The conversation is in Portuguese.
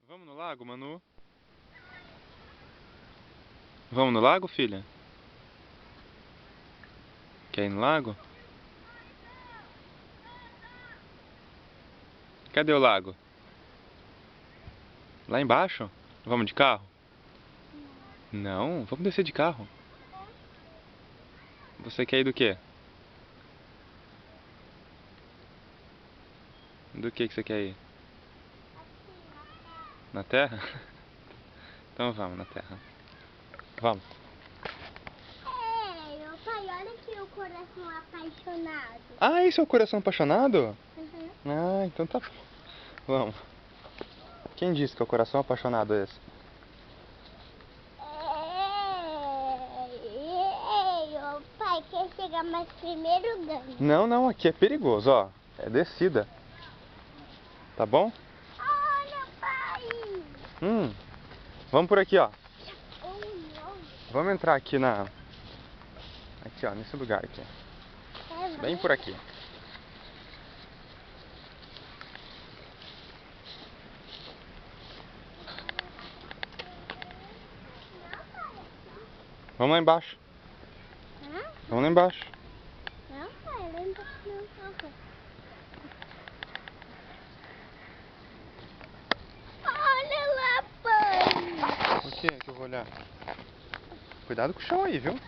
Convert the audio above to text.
Vamos no lago, Manu? Vamos no lago, filha? Quer ir no lago? Cadê o lago? Lá embaixo? Vamos de carro? Não, vamos descer de carro. Você quer ir do quê? Do que você quer ir? Na terra? Então vamos na terra. Vamos. Ei, pai, olha aqui o coração apaixonado. Ah, esse é o coração apaixonado? Uhum. Ah, então tá bom. Vamos. Quem disse que é o coração apaixonado esse? Ei, ô pai, quem chegar mais primeiro ganha. Não, aqui é perigoso, ó. É descida. Tá bom? Olha, pai. Vamos por aqui, ó. Oh, não. Vamos entrar aqui na... Aqui, ó, nesse lugar aqui. Bem por aqui. Vamos lá embaixo. Hã? Vamos lá embaixo. Não, pai, lembra que não. Olha lá, pai. O que é que eu vou olhar? Cuidado com o chão aí, viu?